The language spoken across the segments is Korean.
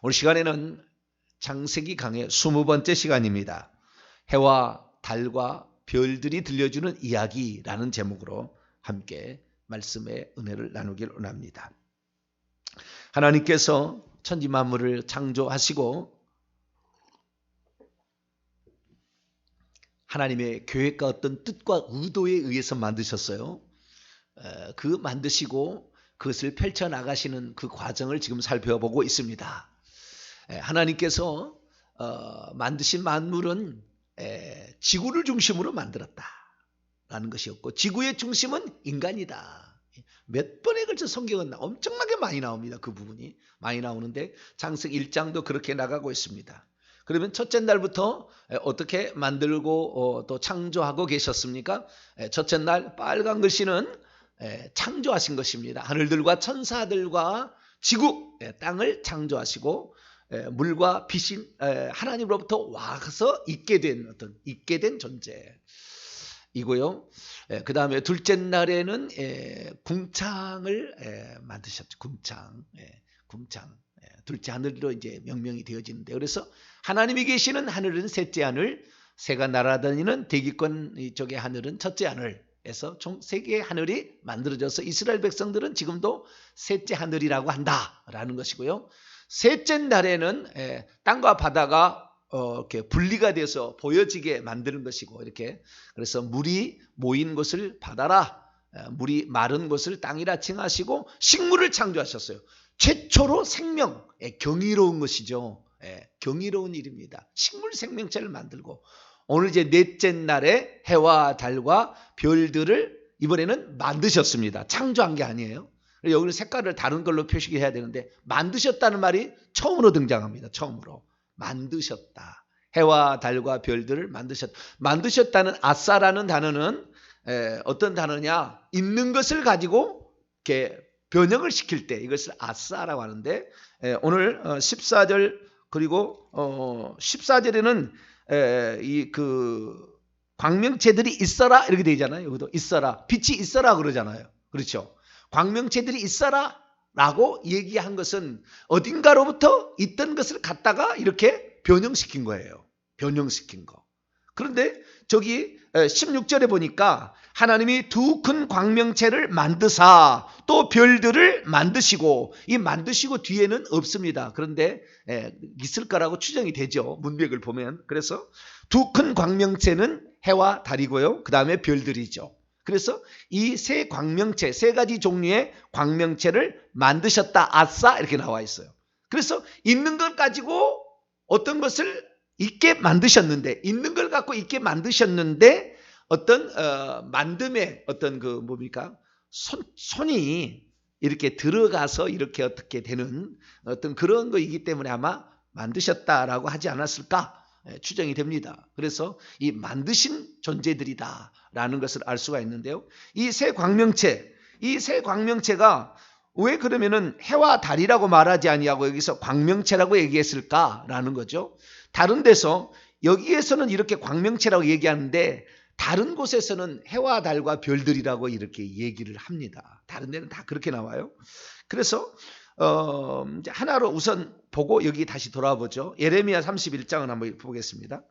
오늘 시간에는 창세기 강의 20번째 시간입니다. 해와 달과 별들이 들려주는 이야기라는 제목으로 함께 말씀의 은혜를 나누길 원합니다. 하나님께서 천지 만물을 창조하시고 하나님의 계획과 어떤 뜻과 의도에 의해서 만드셨어요. 그 만드시고 그것을 펼쳐나가시는 그 과정을 지금 살펴보고 있습니다. 하나님께서 만드신 만물은 지구를 중심으로 만들었다라는 것이었고, 지구의 중심은 인간이다. 몇 번에 걸쳐 성경은 엄청나게 많이 나옵니다. 그 부분이 많이 나오는데 창세기 1장도 그렇게 나가고 있습니다. 그러면 첫째 날부터 어떻게 만들고 또 창조하고 계셨습니까? 첫째 날 빨간 글씨는 창조하신 것입니다. 하늘들과 천사들과 지구, 땅을 창조하시고 물과 빛이 하나님으로부터 와서 있게 된 존재이고요. 그 다음에 둘째 날에는 궁창을 만드셨죠. 궁창. 둘째 하늘로 이제 명명이 되어지는데, 그래서 하나님이 계시는 하늘은 셋째 하늘, 새가 날아다니는 대기권 이쪽의 하늘은 첫째 하늘에서 총 세 개의 하늘이 만들어져서 이스라엘 백성들은 지금도 셋째 하늘이라고 한다라는 것이고요. 셋째 날에는 땅과 바다가 이렇게 분리가 돼서 보여지게 만드는 것이고, 이렇게 그래서 물이 모인 곳을 바다라, 물이 마른 곳을 땅이라 칭하시고 식물을 창조하셨어요. 최초로 생명, 경이로운 것이죠. 경이로운 일입니다. 식물 생명체를 만들고, 오늘 이제 넷째 날에 해와 달과 별들을 이번에는 만드셨습니다. 창조한 게 아니에요. 여기는 색깔을 다른 걸로 표시해야 되는데 만드셨다는 말이 처음으로 등장합니다. 처음으로 만드셨다. 해와 달과 별들을 만드셨다는 아싸라는 단어는 어떤 단어냐? 있는 것을 가지고 이렇게 변형을 시킬 때 이것을 아싸라고 하는데, 오늘 14절 그리고 14절에는 이 그 광명체들이 있어라 이렇게 되잖아요. 여기도 있어라, 빛이 있어라 그러잖아요. 그렇죠? 광명체들이 있어라 라고 얘기한 것은 어딘가로부터 있던 것을 갖다가 이렇게 변형시킨 거예요. 변형시킨 거. 그런데 저기 16절에 보니까 하나님이 두 큰 광명체를 만드사 또 별들을 만드시고, 이 만드시고 뒤에는 없습니다. 그런데 있을 거라고 추정이 되죠. 문맥을 보면. 그래서 두 큰 광명체는 해와 달이고요. 그 다음에 별들이죠. 그래서 이 세 광명체, 세 가지 종류의 광명체를 만드셨다. 아싸 이렇게 나와 있어요. 그래서 있는 걸 가지고 어떤 것을 있게 만드셨는데, 있는 걸 갖고 있게 만드셨는데 어떤 만듦에 어떤 그 뭡니까? 손이 이렇게 들어가서 이렇게 어떻게 되는 어떤 그런 거이기 때문에 아마 만드셨다라고 하지 않았을까 추정이 됩니다. 그래서 이 만드신 존재들이다라는 것을 알 수가 있는데요. 이 세 광명체가 왜 그러면은 해와 달이라고 말하지 아니하고 여기서 광명체라고 얘기했을까라는 거죠. 다른 데서 여기에서는 이렇게 광명체라고 얘기하는데 다른 곳에서는 해와 달과 별들이라고 이렇게 얘기를 합니다. 다른 데는 다 그렇게 나와요. 그래서 이제 하나로 우선 보고 여기 다시 돌아보죠. 예레미야 31장을 한번 보겠습니다.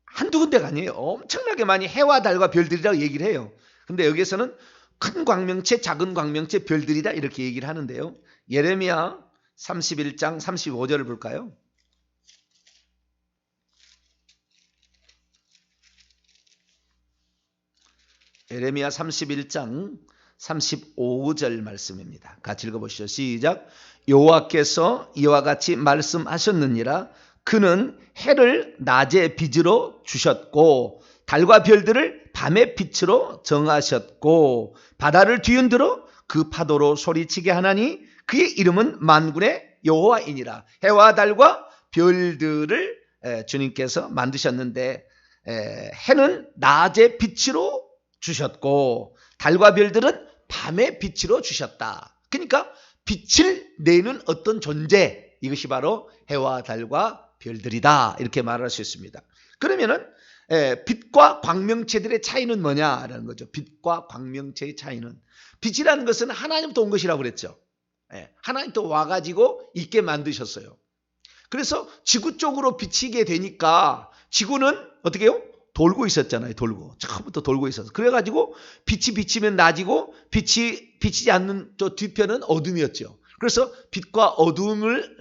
한두 군데가 아니에요. 엄청나게 많이 해와 달과 별들이라고 얘기를 해요. 근데 여기에서는 큰 광명체, 작은 광명체, 별들이다 이렇게 얘기를 하는데요. 예레미야 31장 35절을 볼까요? 예레미야 31장 35절 말씀입니다. 같이 읽어보시죠. 시작. 여호와께서 이와 같이 말씀하셨느니라. 그는 해를 낮의 빛으로 주셨고 달과 별들을 밤의 빛으로 정하셨고 바다를 뒤흔들어 그 파도로 소리치게 하나니 그의 이름은 만군의 여호와이니라. 해와 달과 별들을 주님께서 만드셨는데 해는 낮의 빛으로 주셨고 달과 별들은 밤의 빛으로 주셨다. 그러니까 빛을 내는 어떤 존재, 이것이 바로 해와 달과 별들이다 이렇게 말할 수 있습니다. 그러면은 빛과 광명체들의 차이는 뭐냐라는 거죠. 빛과 광명체의 차이는, 빛이라는 것은 하나님부터 온 것이라고 그랬죠. 하나님 또 와가지고 있게 만드셨어요. 그래서 지구 쪽으로 비치게 되니까 지구는 어떻게 해요? 돌고 있었잖아요. 돌고. 처음부터 돌고 있었어. 그래가지고 빛이 비치면 낮이고 빛이 비치지 않는 저 뒤편은 어둠이었죠. 그래서 빛과 어둠을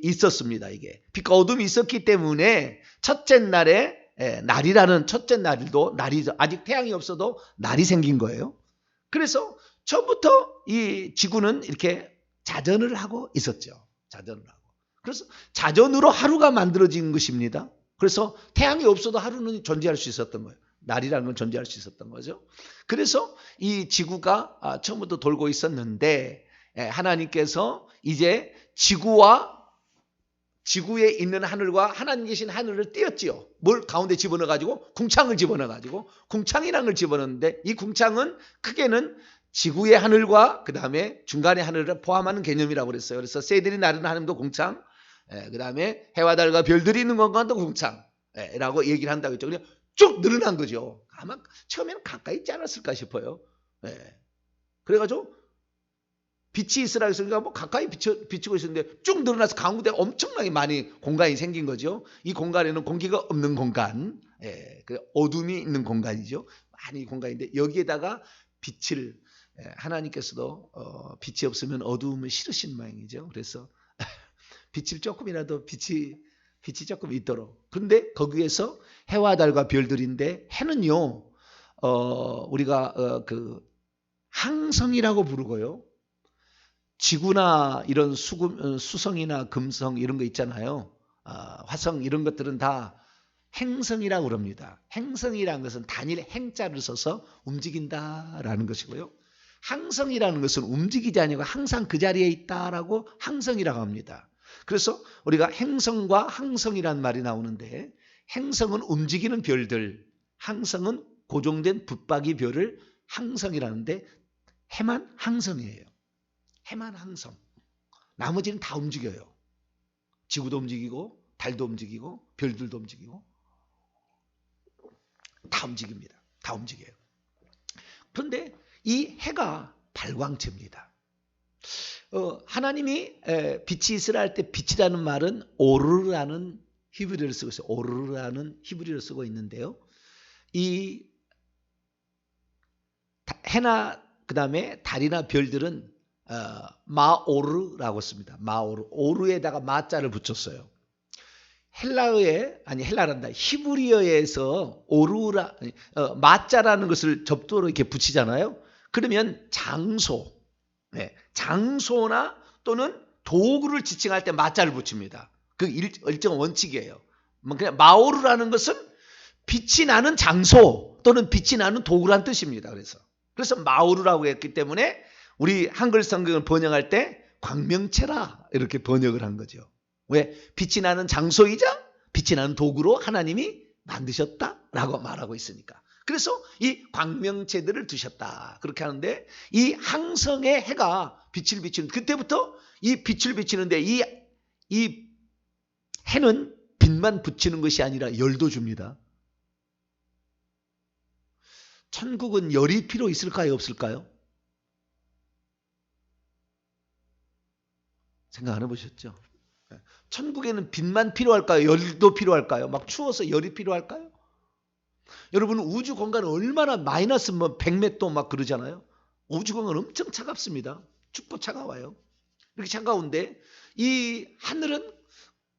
있었습니다. 이게 빛과 어둠이 있었기 때문에 첫째 날에 날이라는 첫째 날도 날이 아직 태양이 없어도 날이 생긴 거예요. 그래서 처음부터 이 지구는 이렇게 자전을 하고 있었죠. 자전을 하고. 그래서 자전으로 하루가 만들어진 것입니다. 그래서 태양이 없어도 하루는 존재할 수 있었던 거예요. 날이라는 건 존재할 수 있었던 거죠. 그래서 이 지구가 처음부터 돌고 있었는데 하나님께서 이제 지구와 지구에 있는 하늘과 하나님 계신 하늘을 띄었지요. 뭘 가운데 집어넣어가지고 궁창을 집어넣어가지고 궁창이라는 걸 집어넣는데 이 궁창은 크게는 지구의 하늘과 그 다음에 중간의 하늘을 포함하는 개념이라고 그랬어요. 그래서 새들이 나르는 하늘도 궁창, 그 다음에 해와 달과 별들이 있는 공간도 궁창이라고 얘기를 한다고 했죠. 그냥 쭉 늘어난 거죠. 아마 처음에는 가까이 있지 않았을까 싶어요. 그래가지고 빛이 있으라 해서 뭐 가까이 비치고 있었는데 쭉 늘어나서 가운데 엄청나게 많이 공간이 생긴 거죠. 이 공간에는 공기가 없는 공간, 그 어둠이 있는 공간이죠. 많이 공간인데 여기에다가 빛을 하나님께서도 빛이 없으면 어두움을 싫으신 모양이죠. 그래서 빛을 조금이라도 빛이 조금 있도록. 그런데 거기에서 해와 달과 별들인데 해는요, 우리가 그 항성이라고 부르고요. 지구나 이런 수성이나 금성 이런 거 있잖아요. 화성 이런 것들은 다 행성이라고 그럽니다. 행성이라는 것은 단일 행자를 써서 움직인다라는 것이고요. 항성이라는 것은 움직이지 아니고 항상 그 자리에 있다라고 항성이라고 합니다. 그래서 우리가 행성과 항성이라는 말이 나오는데 행성은 움직이는 별들, 항성은 고정된 붙박이 별을 항성이라는데 해만 항성이에요. 해만 항성. 나머지는 다 움직여요. 지구도 움직이고 달도 움직이고 별들도 움직이고 다 움직입니다. 다 움직여요. 그런데 이 해가 발광체입니다. 하나님이 빛이 있으라 할 때 빛이라는 말은 오르라는 히브리어를 쓰고 있어요. 오르라는 히브리어를 쓰고 있는데요. 이 해나 그 다음에 달이나 별들은 마오르라고 씁니다. 마오르. 오르에다가 마자를 붙였어요. 헬라란다. 히브리어에서 오르라, 마자라는 것을 접두로 이렇게 붙이잖아요. 그러면 장소, 장소나 또는 도구를 지칭할 때 마자를 붙입니다. 그 일정 원칙이에요. 그냥 마오르라는 것은 빛이 나는 장소 또는 빛이 나는 도구란 뜻입니다. 그래서 마오르라고 했기 때문에 우리 한글 성경을 번역할 때 광명체라 이렇게 번역을 한 거죠. 왜? 빛이 나는 장소이자 빛이 나는 도구로 하나님이 만드셨다라고 말하고 있으니까. 그래서 이 광명체들을 두셨다. 그렇게 하는데 이 항성의 해가 빛을 비치는 그때부터 이 빛을 비치는데 이 해는 빛만 붙이는 것이 아니라 열도 줍니다. 천국은 열이 필요 있을까요? 없을까요? 생각 안 해보셨죠? 천국에는 빛만 필요할까요? 열도 필요할까요? 막 추워서 열이 필요할까요? 여러분 우주 공간은 얼마나 마이너스 뭐 100몇 도 막 그러잖아요. 우주 공간은 엄청 차갑습니다. 춥고 차가워요. 이렇게 차가운데 이 하늘은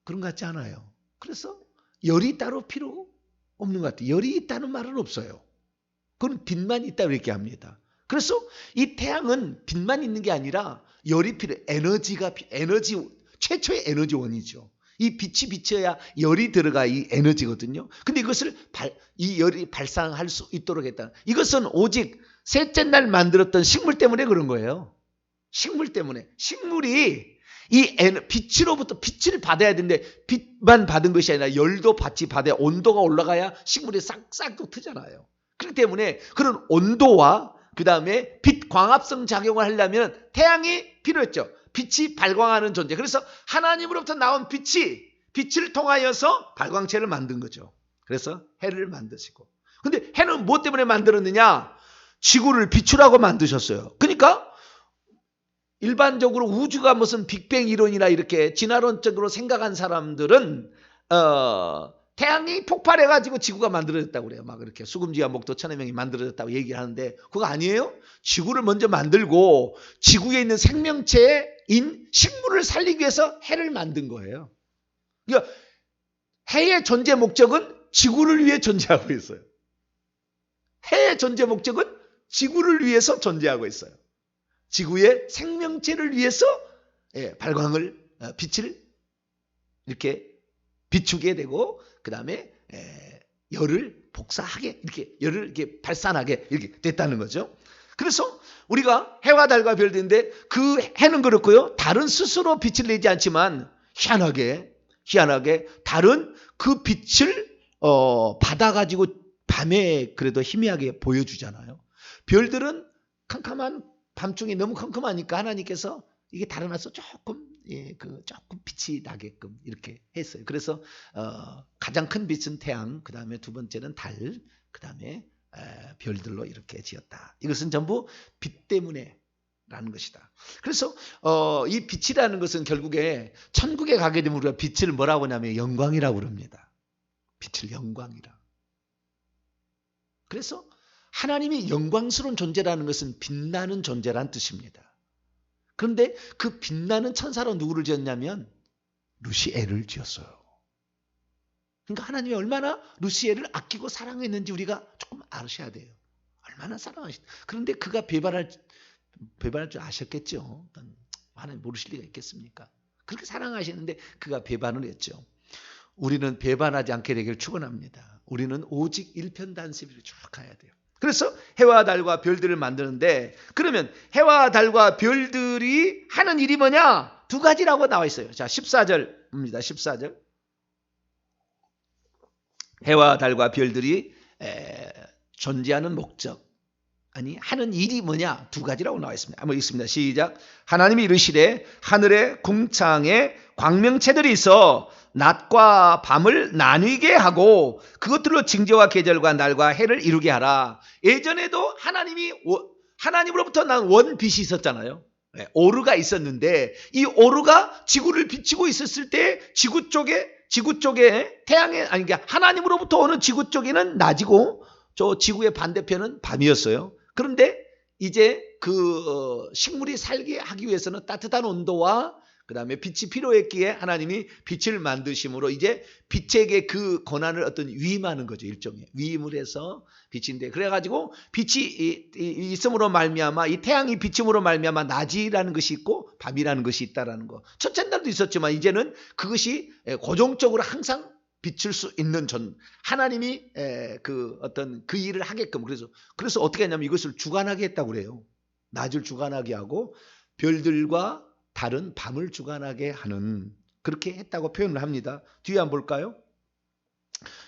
그런 것 같지 않아요. 그래서 열이 따로 필요 없는 것 같아요. 열이 있다는 말은 없어요. 그건 빛만 있다고 이렇게 합니다. 그래서 이 태양은 빛만 있는 게 아니라 열이 필요해. 에너지 최초의 에너지원이죠. 이 빛이 비쳐야 열이 들어가 이 에너지거든요. 근데 이것을 이 열이 발산할 수 있도록 했다. 이것은 오직 셋째 날 만들었던 식물 때문에 그런 거예요. 식물 때문에. 식물이 이 빛으로부터 빛을 받아야 되는데 빛만 받은 것이 아니라 열도 같이 받아야 온도가 올라가야 식물이 싹싹 트잖아요. 그렇기 때문에 그런 온도와 그 다음에 빛 광합성 작용을 하려면 태양이 필요했죠. 빛이 발광하는 존재. 그래서 하나님으로부터 나온 빛을 통하여서 발광체를 만든 거죠. 그래서 해를 만드시고. 근데 해는 뭐 때문에 만들었느냐? 지구를 비추라고 만드셨어요. 그러니까 일반적으로 우주가 무슨 빅뱅 이론이나 이렇게 진화론적으로 생각한 사람들은 태양이 폭발해가지고 지구가 만들어졌다고 그래요. 막 이렇게 수금지와 목도 천의 명이 만들어졌다고 얘기를 하는데 그거 아니에요? 지구를 먼저 만들고 지구에 있는 생명체인 식물을 살리기 위해서 해를 만든 거예요. 그러니까 해의 존재 목적은 지구를 위해 존재하고 있어요. 해의 존재 목적은 지구를 위해서 존재하고 있어요. 지구의 생명체를 위해서 발광을 빛을 이렇게 비추게 되고 그 다음에 열을 복사하게 이렇게 열을 이렇게 발산하게 이렇게 됐다는 거죠. 그래서 우리가 해와 달과 별들인데 그 해는 그렇고요. 달은 스스로 빛을 내지 않지만 희한하게 달은 그 빛을 받아가지고 밤에 그래도 희미하게 보여주잖아요. 별들은 캄캄한 밤중에 너무 컴컴하니까 하나님께서 이게 달아나서 조금 조금 빛이 나게끔 이렇게 했어요. 그래서 가장 큰 빛은 태양, 그 다음에 두 번째는 달, 그 다음에 별들로 이렇게 지었다. 이것은 전부 빛 때문에라는 것이다. 그래서 이 빛이라는 것은 결국에 천국에 가게 되면 우리가 빛을 뭐라고 하냐면 영광이라고 그럽니다. 빛을 영광이라. 그래서 하나님이 영광스러운 존재라는 것은 빛나는 존재란 뜻입니다. 그런데 그 빛나는 천사로 누구를 지었냐면 루시엘을 지었어요. 그러니까 하나님이 얼마나 루시엘을 아끼고 사랑했는지 우리가 조금 아셔야 돼요. 얼마나 사랑하시다. 그런데 그가 배반할 줄 아셨겠죠. 하나님 모르실 리가 있겠습니까? 그렇게 사랑하시는데 그가 배반을 했죠. 우리는 배반하지 않게 되기를 축원합니다. 우리는 오직 일편단심으로 쭉 가야 돼요. 그래서 해와 달과 별들을 만드는데 그러면 해와 달과 별들이 하는 일이 뭐냐? 두 가지라고 나와 있어요. 자, 14절입니다. 14절. 해와 달과 별들이 존재하는 목적 아니 하는 일이 뭐냐? 두 가지라고 나와 있습니다. 한번 읽습니다. 시작. 하나님이 이르시되 하늘의 궁창에 광명체들이 있어 낮과 밤을 나뉘게 하고 그것들로 징조와 계절과 날과 해를 이루게 하라. 예전에도 하나님으로부터 난 원빛이 있었잖아요. 오르가 있었는데 이 오르가 지구를 비추고 있었을 때 지구 쪽에 태양에 아니 그러니까 하나님으로부터 오는 지구 쪽에는 낮이고 저 지구의 반대편은 밤이었어요. 그런데 이제 그 식물이 살게 하기 위해서는 따뜻한 온도와 그 다음에 빛이 필요했기에 하나님이 빛을 만드심으로 이제 빛에게 그 권한을 어떤 위임하는 거죠. 일종의 위임을 해서 빛인데 그래가지고 빛이 있음으로 말미암아 이 태양이 비침으로 말미암아 낮이라는 것이 있고 밤이라는 것이 있다라는 거. 첫째 날도 있었지만 이제는 그것이 고정적으로 항상 비출 수 있는 하나님이 그 어떤 그 일을 하게끔 그래서 어떻게 했냐면 이것을 주관하게 했다고 그래요. 낮을 주관하게 하고 별들과 달은 밤을 주관하게 하는 그렇게 했다고 표현을 합니다. 뒤에 한번 볼까요?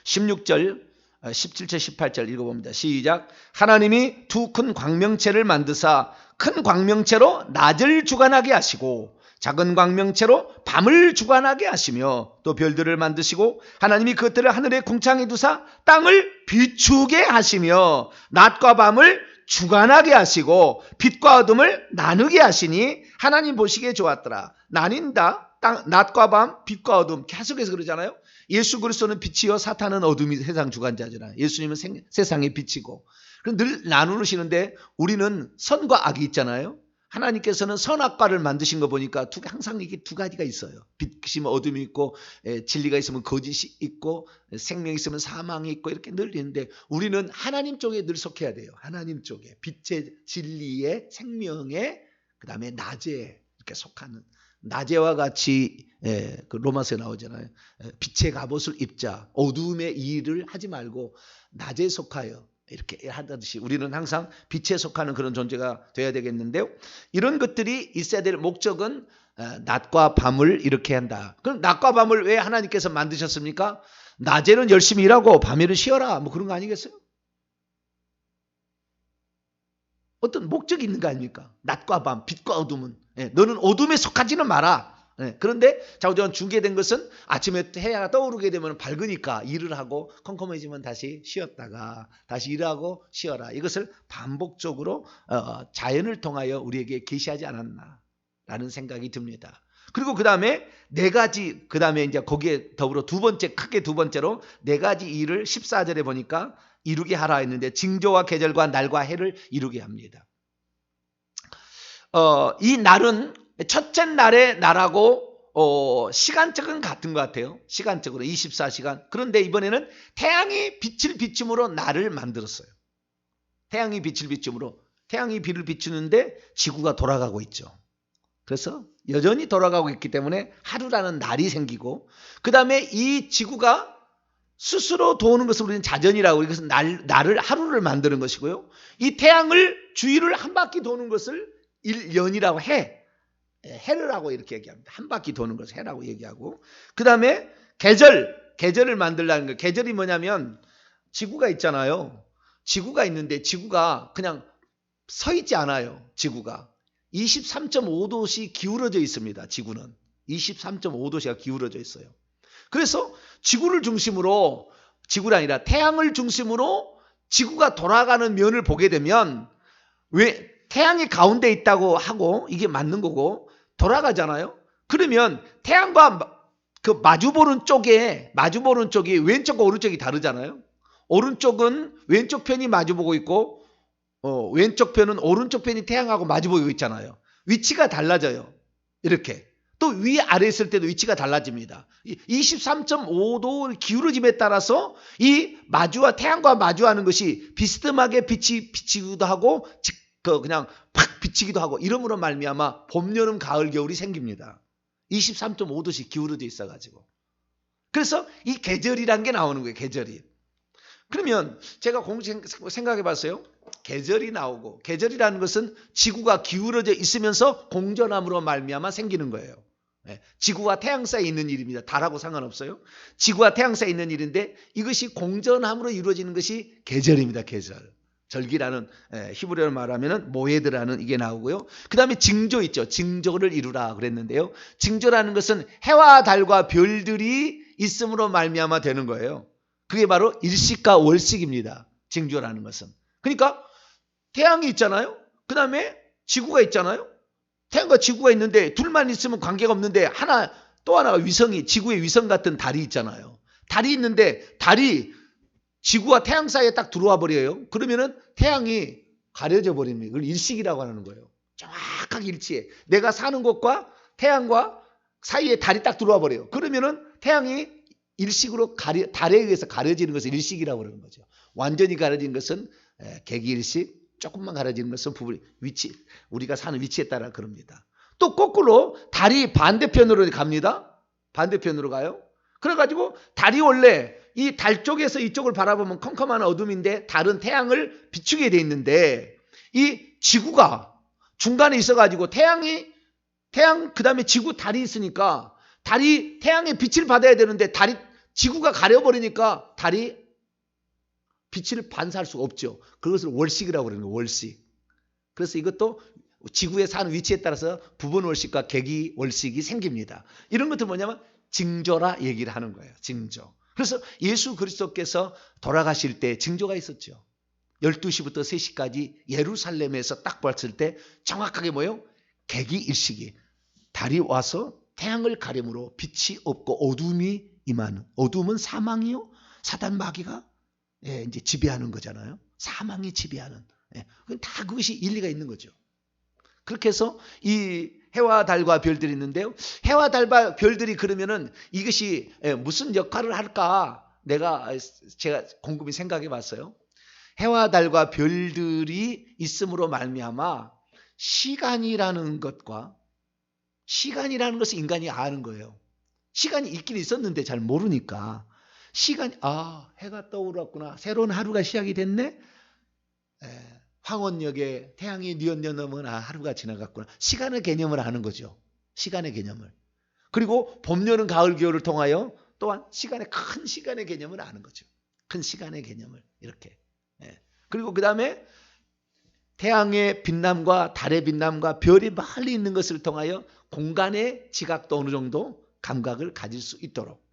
16절, 17절, 18절 읽어봅니다. 시작. 하나님이 두 큰 광명체를 만드사 큰 광명체로 낮을 주관하게 하시고 작은 광명체로 밤을 주관하게 하시며 또 별들을 만드시고 하나님이 그것들을 하늘의 궁창에 두사 땅을 비추게 하시며 낮과 밤을 주관하게 하시고 빛과 어둠을 나누게 하시니 하나님 보시기에 좋았더라. 나뉜다. 낮과 밤, 빛과 어둠 계속해서 그러잖아요. 예수 그리스도는 빛이요 사탄은 어둠이 세상 주관자잖아요. 예수님은 세상의 빛이고 늘 나누시는데 우리는 선과 악이 있잖아요. 하나님께서는 선악과를 만드신 거 보니까 항상 이게 두 가지가 있어요. 빛이면 어둠이 있고 진리가 있으면 거짓이 있고 생명이 있으면 사망이 있고 이렇게 늘 있는데 우리는 하나님 쪽에 늘 속해야 돼요. 하나님 쪽에 빛의 진리의 생명의 그 다음에 낮에 이렇게 속하는 낮에와 같이 그 로마서에 나오잖아요. 빛의 갑옷을 입자 어둠의 일을 하지 말고 낮에 속하여 이렇게 하듯이 우리는 항상 빛에 속하는 그런 존재가 돼야 되겠는데요. 이런 것들이 있어야 될 목적은 낮과 밤을 이렇게 한다. 그럼 낮과 밤을 왜 하나님께서 만드셨습니까? 낮에는 열심히 일하고 밤에는 쉬어라. 뭐 그런 거 아니겠어요? 어떤 목적이 있는 거 아닙니까? 낮과 밤, 빛과 어둠은. 너는 어둠에 속하지는 마라. 그런데 자우전 중계된 것은 아침에 해가 떠오르게 되면 밝으니까 일을 하고 컴컴해지면 다시 쉬었다가 다시 일하고 쉬어라. 이것을 반복적으로 자연을 통하여 우리에게 계시하지 않았나. 라는 생각이 듭니다. 그리고 그 다음에 네 가지, 그 다음에 이제 거기에 더불어 크게 두 번째로 네 가지 일을 14절에 보니까 이루게 하라 했는데 징조와 계절과 날과 해를 이루게 합니다. 이 날은 첫째 날의 날하고 시간적은 같은 것 같아요. 시간적으로 24시간. 그런데 이번에는 태양이 빛을 비춤으로 날을 만들었어요. 태양이 빛을 비춤으로. 태양이 빛을 비추는데 지구가 돌아가고 있죠. 그래서 여전히 돌아가고 있기 때문에 하루라는 날이 생기고, 그 다음에 이 지구가 스스로 도는 것을 우리는 자전이라고, 이것은 날을 하루를 만드는 것이고요. 이 태양을 주위를 한 바퀴 도는 것을 일년이라고 해라고 이렇게 얘기합니다. 한 바퀴 도는 것을 해라고 얘기하고, 그 다음에 계절을 만들라는 거예요. 계절이 뭐냐면 지구가 있잖아요. 지구가 있는데 지구가 그냥 서 있지 않아요. 지구가 23.5도씩 기울어져 있습니다. 지구는 23.5도씨가 기울어져 있어요. 그래서 지구를 중심으로, 지구가 아니라 태양을 중심으로 지구가 돌아가는 면을 보게 되면, 왜 태양이 가운데 있다고 하고 이게 맞는 거고 돌아가잖아요. 그러면 태양과 그 마주보는 쪽이 왼쪽과 오른쪽이 다르잖아요. 오른쪽은 왼쪽 편이 마주보고 있고 왼쪽 편은 오른쪽 편이 태양하고 마주보고 있잖아요. 위치가 달라져요. 이렇게. 또 위아래 있을 때도 위치가 달라집니다. 23.5도 기울어짐에 따라서 이 태양과 마주하는 것이 비스듬하게 빛이 비치기도 하고 그냥 팍 비치기도 하고, 이러므로 말미암아 봄, 여름, 가을, 겨울이 생깁니다. 23.5도씩 기울어져 있어가지고. 그래서 이 계절이란 게 나오는 거예요. 계절이. 그러면 제가 생각해 봤어요. 계절이 나오고, 계절이라는 것은 지구가 기울어져 있으면서 공전함으로 말미암아 생기는 거예요. 지구와 태양 사이에 있는 일입니다. 달하고 상관없어요. 지구와 태양 사이에 있는 일인데 이것이 공전함으로 이루어지는 것이 계절입니다. 계절. 절기라는, 히브리어로 말하면 모에드라는 이게 나오고요. 그 다음에 징조 있죠. 징조를 이루라 그랬는데요. 징조라는 것은 해와 달과 별들이 있음으로 말미암아 되는 거예요. 그게 바로 일식과 월식입니다. 징조라는 것은. 그러니까 태양이 있잖아요. 그 다음에 지구가 있잖아요. 태양과 지구가 있는데 둘만 있으면 관계가 없는데 또 하나가 지구의 위성 같은 달이 있잖아요. 달이 있는데 달이 지구와 태양 사이에 딱 들어와 버려요. 그러면은 태양이 가려져 버립니다. 이걸 일식이라고 하는 거예요. 정확하게 일치해. 내가 사는 곳과 태양과 사이에 달이 딱 들어와 버려요. 그러면은 태양이 일식으로 달에 의해서 가려지는 것을 일식이라고 그러는 거죠. 완전히 가려지는 것은 개기일식, 조금만 가려지는 것은 우리가 사는 위치에 따라 그럽니다. 또 거꾸로 달이 반대편으로 갑니다. 반대편으로 가요. 그래가지고 달이 원래 이 달 쪽에서 이쪽을 바라보면 컴컴한 어둠인데 달은 태양을 비추게 돼 있는데, 이 지구가 중간에 있어가지고 태양 그 다음에 지구 달이 있으니까 달이 태양의 빛을 받아야 되는데 지구가 가려버리니까 달이 빛을 반사할 수가 없죠. 그것을 월식이라고 그러는 거예요. 월식. 그래서 이것도 지구에 사는 위치에 따라서 부분월식과 개기월식이 생깁니다. 이런 것도 뭐냐면 징조라 얘기를 하는 거예요. 징조. 그래서 예수 그리스도께서 돌아가실 때 징조가 있었죠. 12시부터 3시까지 예루살렘에서 딱 봤을 때 정확하게 뭐예요? 개기일식이. 달이 와서 태양을 가림으로 빛이 없고 어둠이 임하는. 어둠은 사망이요. 사단 마귀가 이제 지배하는 거잖아요. 사망이 지배하는. 다 그것이 일리가 있는 거죠. 그렇게 해서 이 해와 달과 별들이 있는데요. 해와 달과 별들이 그러면은 이것이 무슨 역할을 할까? 제가 곰곰이 생각해 봤어요. 해와 달과 별들이 있음으로 말미암아 시간이라는 것을 인간이 아는 거예요. 시간이 있긴 있었는데 잘 모르니까 해가 떠오르었구나. 새로운 하루가 시작이 됐네. 황혼역에 태양이 뉘엿뉘엿 넘은 하루가 지나갔구나. 시간의 개념을 아는 거죠. 시간의 개념을. 그리고 봄, 여름, 가을, 겨울을 통하여 또한 큰 시간의 개념을 아는 거죠. 큰 시간의 개념을 이렇게. 그리고 그 다음에 태양의 빛남과 달의 빛남과 별이 멀리 있는 것을 통하여 공간의 지각도 어느 정도 감각을 가질 수 있도록.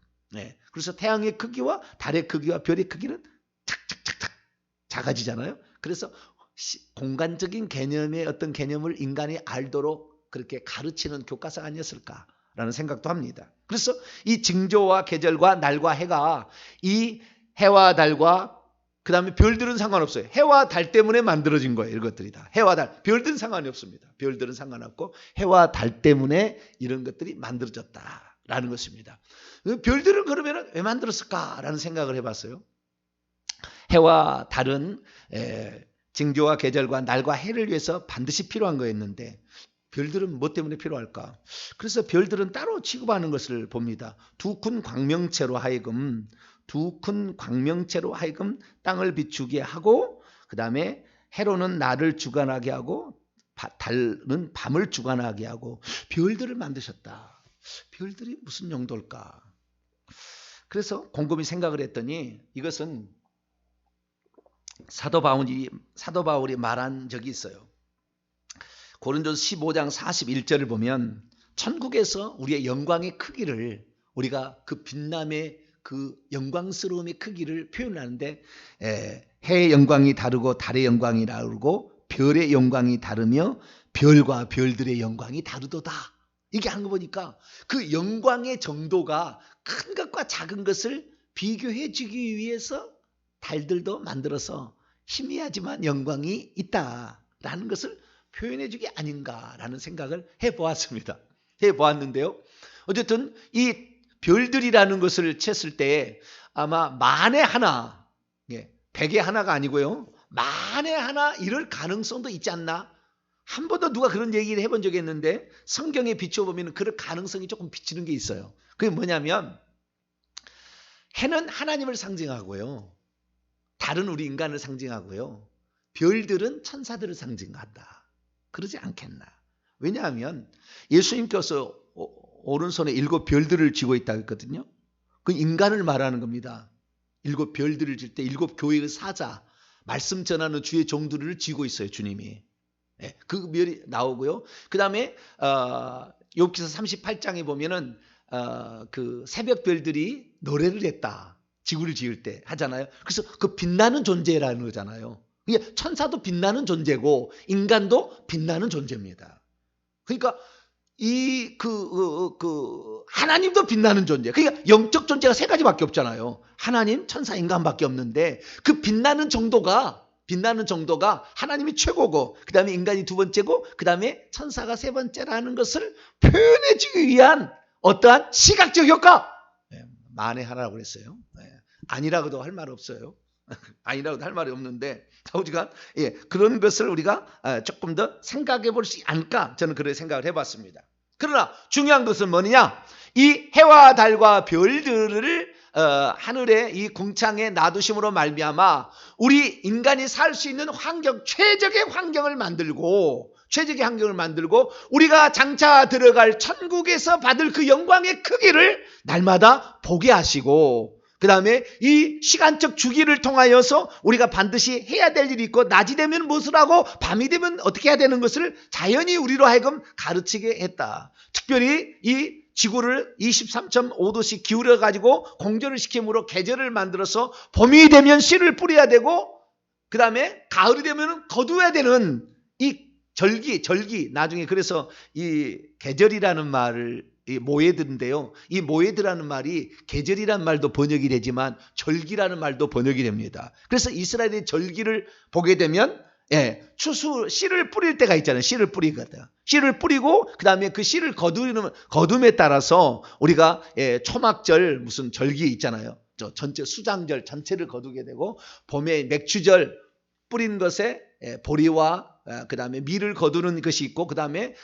그래서 태양의 크기와 달의 크기와 별의 크기는 착착착착 작아지잖아요. 그래서 공간적인 개념의 어떤 개념을 인간이 알도록 그렇게 가르치는 교과서가 아니었을까라는 생각도 합니다. 그래서 이 징조와 계절과 날과 해가 이 해와 달과 그 다음에 별들은 상관없어요. 해와 달 때문에 만들어진 거예요. 이것들이 다. 해와 달. 별들은 상관이 없습니다. 별들은 상관없고 해와 달 때문에 이런 것들이 만들어졌다라는 것입니다. 별들은 그러면 왜 만들었을까라는 생각을 해봤어요. 해와 달은 징조와 계절과 날과 해를 위해서 반드시 필요한 거였는데 별들은 뭐 때문에 필요할까? 그래서 별들은 따로 취급하는 것을 봅니다. 두 큰 광명체로 하여금 땅을 비추게 하고 그 다음에 해로는 날을 주관하게 하고 달은 밤을 주관하게 하고 별들을 만드셨다. 별들이 무슨 용도일까? 그래서 곰곰이 생각을 했더니 이것은 사도 바울이 말한 적이 있어요. 고린도서 15장 41절을 보면 천국에서 우리의 영광의 크기를 우리가 그 빛남의 그 영광스러움의 크기를 표현하는데 해의 영광이 다르고 달의 영광이 다르고 별의 영광이 다르며 별과 별들의 영광이 다르도다. 이게 하는 거 보니까 그 영광의 정도가 큰 것과 작은 것을 비교해 주기 위해서 달들도 만들어서 희미하지만 영광이 있다라는 것을 표현해 주기 아닌가라는 생각을 해보았습니다. 해보았는데요. 어쨌든 이 별들이라는 것을 쳤을 때 아마 만에 하나, 100에 하나가 아니고요. 만에 하나 이럴 가능성도 있지 않나? 한 번도 누가 그런 얘기를 해본 적이 있는데 성경에 비춰보면 그럴 가능성이 조금 비치는 게 있어요. 그게 뭐냐면 해는 하나님을 상징하고요. 달은 우리 인간을 상징하고요. 별들은 천사들을 상징한다. 그러지 않겠나? 왜냐하면 예수님께서 오른손에 7 별들을 쥐고 있다고 했거든요. 그 인간을 말하는 겁니다. 7 별들을 질 때 7 교회의 사자, 말씀 전하는 주의 종들을 쥐고 있어요. 주님이. 그 별이 나오고요. 그 다음에 욥기서 38장에 보면은 그 새벽 별들이 노래를 했다. 지구를 지을 때 하잖아요. 그래서 그 빛나는 존재라는 거잖아요. 천사도 빛나는 존재고 인간도 빛나는 존재입니다. 그러니까 하나님도 빛나는 존재. 그러니까 영적 존재가 3가지밖에 없잖아요. 하나님, 천사, 인간밖에 없는데 그 빛나는 정도가 하나님이 최고고 그 다음에 인간이 2번째고 그 다음에 천사가 3번째라는 것을 표현해주기 위한 어떠한 시각적 효과. 만에 하나라고 그랬어요. 아니라고도 할 말 없어요. 아니라고도 할 말이 없는데 오지간 그런 것을 우리가 조금 더 생각해 볼 수 않을까 저는 그런 생각을 해봤습니다. 그러나 중요한 것은 뭐냐? 이 해와 달과 별들을 하늘에 이 궁창에 놔두심으로 말미암아 우리 인간이 살 수 있는 환경, 최적의 환경을 만들고 우리가 장차 들어갈 천국에서 받을 그 영광의 크기를 날마다 보게 하시고 그 다음에 이 시간적 주기를 통하여서 우리가 반드시 해야 될 일이 있고 낮이 되면 무엇을 하고 밤이 되면 어떻게 해야 되는 것을 자연히 우리로 하여금 가르치게 했다. 특별히 이 지구를 23.5도씩 기울여 가지고 공전을 시킴으로 계절을 만들어서 봄이 되면 씨를 뿌려야 되고 그 다음에 가을이 되면 거두어야 되는 이 절기 나중에 그래서 이 계절이라는 말을 이 모에드인데요. 이 모에드라는 말이 계절이라는 말도 번역이 되지만 절기라는 말도 번역이 됩니다. 그래서 이스라엘의 절기를 보게 되면 추수 씨를 뿌릴 때가 있잖아요. 씨를 뿌리거든. 씨를 뿌리고 그 다음에 그 씨를 거둠에 따라서 우리가 초막절 무슨 절기 있잖아요. 저 전체 수장절 전체를 거두게 되고 봄에 맥추절 뿌린 것에 보리와 그 다음에 밀을 거두는 것이 있고 그 다음에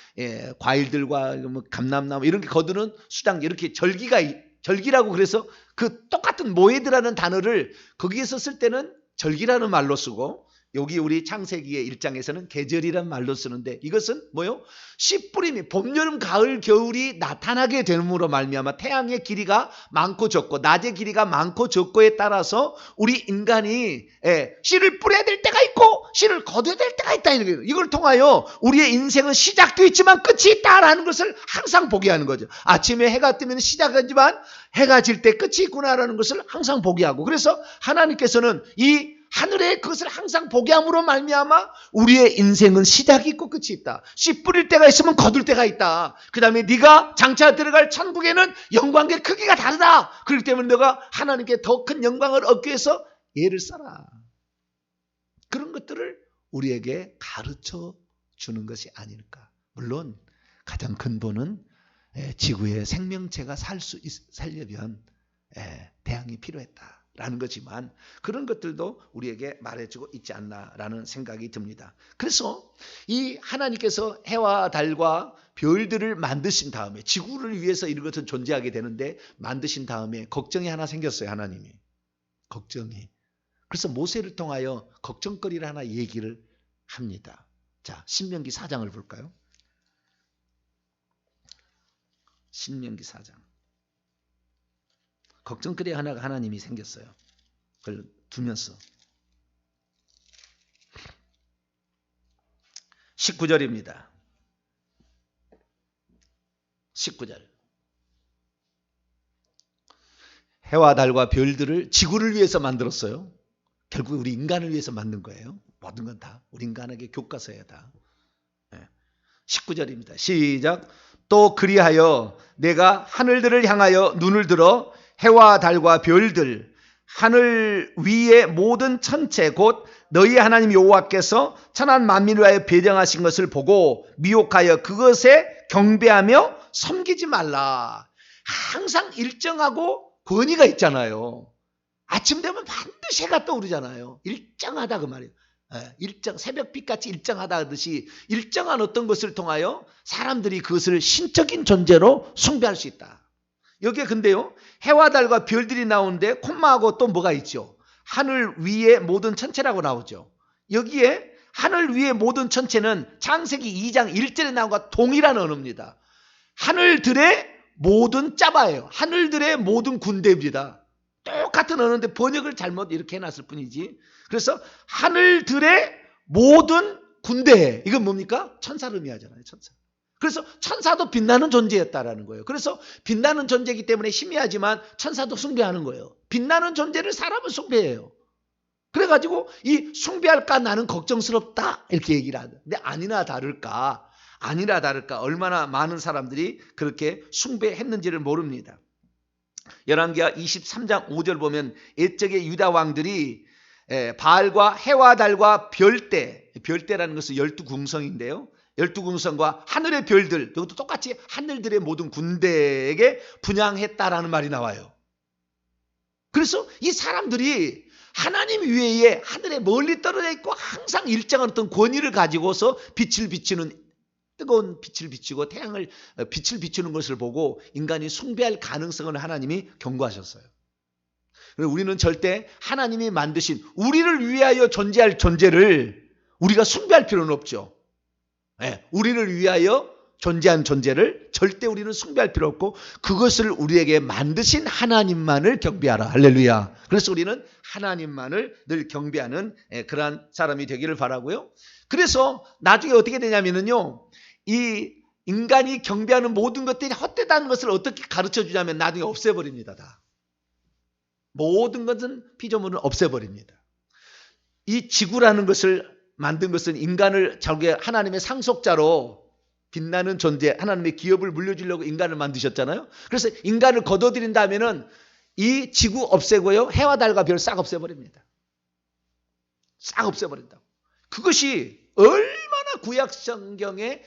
과일들과 감람나무 이런 게 거두는 수장 이렇게 절기라고 그래서 그 똑같은 모에드라는 단어를 거기에서 쓸 때는 절기라는 말로 쓰고 여기 우리 창세기의 1장에서는 계절이란 말로 쓰는데 이것은 뭐요? 씨 뿌림이 봄, 여름, 가을, 겨울이 나타나게 됨으로 말미암아 태양의 길이가 많고 적고 낮의 길이가 많고 적고에 따라서 우리 인간이 씨를 뿌려야 될 때가 있고 씨를 거둬야 될 때가 있다. 이걸 통하여 우리의 인생은 시작도 있지만 끝이 있다라는 것을 항상 보게 하는 거죠. 아침에 해가 뜨면 시작하지만 해가 질 때 끝이 있구나라는 것을 항상 보게 하고 그래서 하나님께서는 이 하늘에 그것을 항상 보게 함으로 말미암아 우리의 인생은 시작이 있고 끝이 있다. 씨 뿌릴 때가 있으면 거둘 때가 있다. 그 다음에 네가 장차 들어갈 천국에는 영광의 크기가 다르다. 그렇기 때문에 너가 하나님께 더 큰 영광을 얻기 위해서 예를 써라. 그런 것들을 우리에게 가르쳐 주는 것이 아닐까. 물론 가장 근본은 지구의 생명체가 살려면 대항이 필요했다라는 거지만 그런 것들도 우리에게 말해주고 있지 않나라는 생각이 듭니다. 그래서 이 하나님께서 해와 달과 별들을 만드신 다음에 지구를 위해서 이런 것은 존재하게 되는데 만드신 다음에 걱정이 하나 생겼어요. 하나님이. 걱정이. 그래서 모세를 통하여 걱정거리를 하나 얘기를 합니다. 자, 신명기 4장을 볼까요? 신명기 4장. 걱정거리 하나가 하나님이 생겼어요. 그걸 두면서 19절입니다. 19절. 해와 달과 별들을 지구를 위해서 만들었어요. 결국 우리 인간을 위해서 만든 거예요. 모든 건 다 우리 인간에게 교과서야 다. 19절입니다. 시작. 또 그리하여 내가 하늘들을 향하여 눈을 들어 해와 달과 별들 하늘 위의 모든 천체 곧 너희 하나님 여호와께서 천한 만민을 위하여 배정하신 것을 보고 미혹하여 그것에 경배하며 섬기지 말라. 항상 일정하고 권위가 있잖아요. 아침 되면 반드시 해가 떠오르잖아요. 일정하다 그 말이에요. 일정, 새벽빛같이 일정하다 하듯이 일정한 어떤 것을 통하여 사람들이 그것을 신적인 존재로 숭배할 수 있다. 여기에 근데요, 해와 달과 별들이 나오는데 콤마하고 또 뭐가 있죠? 하늘 위의 모든 천체라고 나오죠. 여기에 하늘 위의 모든 천체는 창세기 2장 1절에 나온 것과 동일한 언어입니다. 하늘들의 모든 짜바예요. 하늘들의 모든 군대입니다. 똑같은 언어인데 번역을 잘못 이렇게 해놨을 뿐이지. 그래서 하늘들의 모든 군대, 이건 뭡니까? 천사를 의미하잖아요. 천사. 그래서 천사도 빛나는 존재였다라는 거예요. 그래서 빛나는 존재이기 때문에 희미하지만 천사도 숭배하는 거예요. 빛나는 존재를 사람은 숭배해요. 그래가지고 이 숭배할까 나는 걱정스럽다 이렇게 얘기를 하는데 아니나 다를까 얼마나 많은 사람들이 그렇게 숭배했는지를 모릅니다. 열왕기하 23장 5절 보면 옛적의 유다 왕들이 바알과 해와 달과 별대라는 것은 12궁성인데요. 12궁성과 하늘의 별들, 이것도 똑같이 하늘들의 모든 군대에게 분향했다라는 말이 나와요. 그래서 이 사람들이 하나님 위에 하늘에 멀리 떨어져 있고 항상 일정한 어떤 권위를 가지고서 빛을 비추는 뜨거운 빛을 비추고 태양을 빛을 비추는 것을 보고 인간이 숭배할 가능성을 하나님이 경고하셨어요. 우리는 절대 하나님이 만드신 우리를 위하여 존재할 존재를 우리가 숭배할 필요는 없죠. 우리를 위하여 존재한 존재를 절대 우리는 숭배할 필요 없고 그것을 우리에게 만드신 하나님만을 경배하라. 할렐루야. 그래서 우리는 하나님만을 늘 경배하는 그러한 사람이 되기를 바라고요. 그래서 나중에 어떻게 되냐면요. 이 인간이 경배하는 모든 것들이 헛되다는 것을 어떻게 가르쳐 주냐면 나중에 없애버립니다. 다. 모든 것은 피조물은 없애버립니다. 이 지구라는 것을 만든 것은 인간을 자기의 하나님의 상속자로 빛나는 존재, 하나님의 기업을 물려주려고 인간을 만드셨잖아요. 그래서 인간을 거둬들인다면은 이 지구 없애고요. 해와 달과 별 싹 없애버립니다. 싹 없애버린다고. 그것이 얼마나 구약 성경에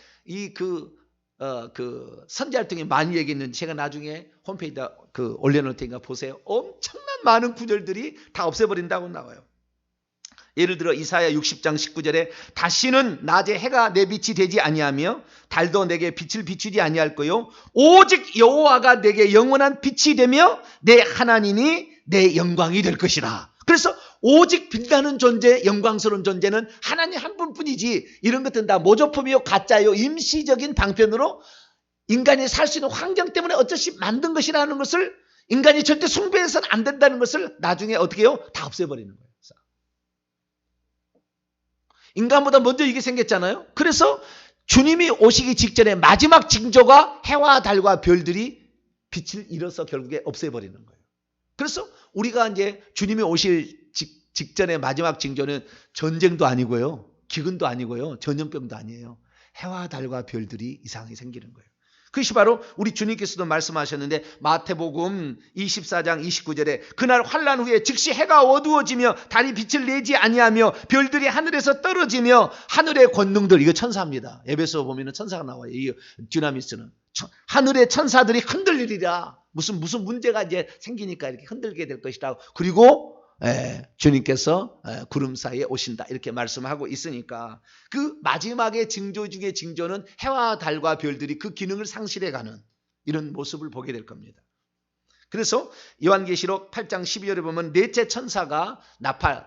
선지자 등에 많이 얘기했는지 제가 나중에 홈페이지에 올려놓을 테니까 보세요. 엄청난 많은 구절들이 다 없애버린다고 나와요. 예를 들어 이사야 60장 19절에 다시는 낮에 해가 내 빛이 되지 아니하며 달도 내게 빛을 비추지 아니할 거요 오직 여호와가 내게 영원한 빛이 되며 내 하나님이 내 영광이 될 것이라. 그래서 오직 빛나는 존재, 영광스러운 존재는 하나님 한 분뿐이지 이런 것들은 다 모조품이요 가짜요 임시적인 방편으로 인간이 살 수 있는 환경 때문에 어쩔 수 없이 만든 것이라는 것을 인간이 절대 숭배해서는 안 된다는 것을 나중에 어떻게 해요? 다 없애버리는 거예요. 인간보다 먼저 이게 생겼잖아요. 그래서 주님이 오시기 직전에 마지막 징조가 해와 달과 별들이 빛을 잃어서 결국에 없애버리는 거예요. 그래서 우리가 이제 주님이 오실 직전의 마지막 징조는 전쟁도 아니고요. 기근도 아니고요. 전염병도 아니에요. 해와 달과 별들이 이상하게 생기는 거예요. 그것이 바로 우리 주님께서도 말씀하셨는데 마태복음 24장 29절에 그날 환난 후에 즉시 해가 어두워지며 달이 빛을 내지 아니하며 별들이 하늘에서 떨어지며 하늘의 권능들, 이거 천사입니다. 에베소 보면 천사가 나와요. 이 듀나미스는 하늘의 천사들이 흔들리리라. 무슨 문제가 이제 생기니까 이렇게 흔들게 될 것이다. 그리고 주님께서 구름 사이에 오신다 이렇게 말씀하고 있으니까 그 마지막의 징조 중의 징조는 해와 달과 별들이 그 기능을 상실해가는 이런 모습을 보게 될 겁니다. 그래서 요한계시록 8장 12절에 보면 넷째 천사가 나팔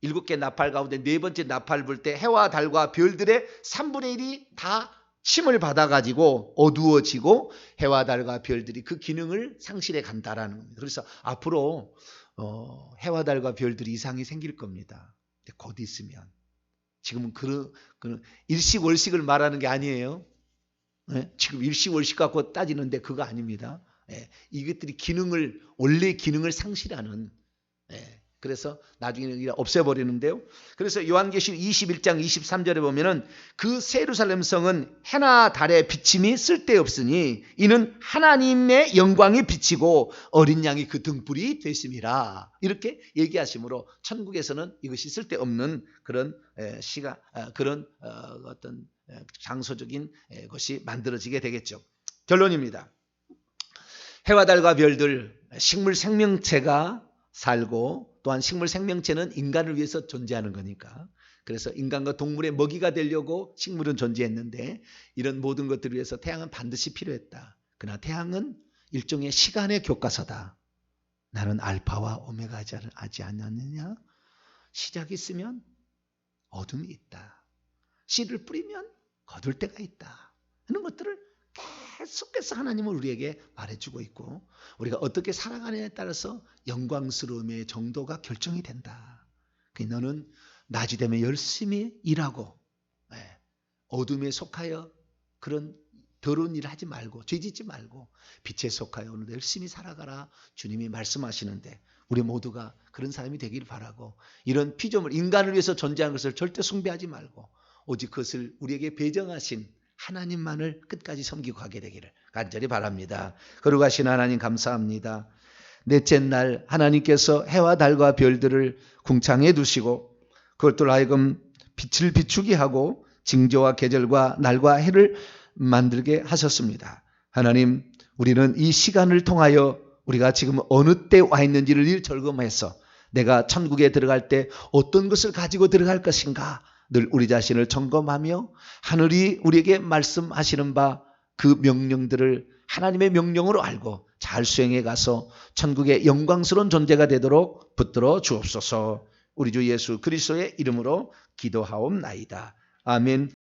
7개 나팔 가운데 네 번째 나팔 불 때 해와 달과 별들의 3분의 1이 다 침을 받아가지고 어두워지고 해와 달과 별들이 그 기능을 상실해 간다라는 겁니다. 그래서 앞으로 해와 달과 별들이 이상이 생길 겁니다. 곧 있으면. 지금은 그런 일식월식을 말하는 게 아니에요. 지금 일식월식 갖고 따지는데 그거 아닙니다. 이것들이 원래 기능을 상실하는, 그래서 나중에는 없애버리는데요. 그래서 요한계시록 21장 23절에 보면은 그 세루살렘 성은 해나 달의 비침이 쓸데없으니 이는 하나님의 영광이 비치고 어린 양이 그 등불이 됐음이라. 이렇게 얘기하시므로 천국에서는 이것이 쓸데없는 그런 어떤 장소적인 것이 만들어지게 되겠죠. 결론입니다. 해와 달과 별들, 식물 생명체가 살고 또한 식물 생명체는 인간을 위해서 존재하는 거니까. 그래서 인간과 동물의 먹이가 되려고 식물은 존재했는데 이런 모든 것들을 위해서 태양은 반드시 필요했다. 그러나 태양은 일종의 시간의 교과서다. 나는 알파와 오메가지 않느냐? 시작이 있으면 어둠이 있다. 씨를 뿌리면 거둘 때가 있다. 이런 것들을 계속해서 하나님은 우리에게 말해주고 있고 우리가 어떻게 살아가느냐에 따라서 영광스러움의 정도가 결정이 된다. 너는 낮이 되면 열심히 일하고 어둠에 속하여 그런 더러운 일을 하지 말고 죄짓지 말고 빛에 속하여 오늘도 열심히 살아가라. 주님이 말씀하시는데 우리 모두가 그런 사람이 되기를 바라고 이런 피조물 인간을 위해서 존재하는 것을 절대 숭배하지 말고 오직 그것을 우리에게 배정하신 하나님만을 끝까지 섬기고 가게 되기를 간절히 바랍니다. 거룩하신 하나님 감사합니다. 넷째 날 하나님께서 해와 달과 별들을 궁창해 두시고 그것들 하여금 빛을 비추게 하고 징조와 계절과 날과 해를 만들게 하셨습니다. 하나님, 우리는 이 시간을 통하여 우리가 지금 어느 때 와 있는지를 점검해서 내가 천국에 들어갈 때 어떤 것을 가지고 들어갈 것인가 늘 우리 자신을 점검하며 하늘이 우리에게 말씀하시는 바 그 명령들을 하나님의 명령으로 알고 잘 수행해 가서 천국의 영광스러운 존재가 되도록 붙들어 주옵소서. 우리 주 예수 그리스도의 이름으로 기도하옵나이다. 아멘.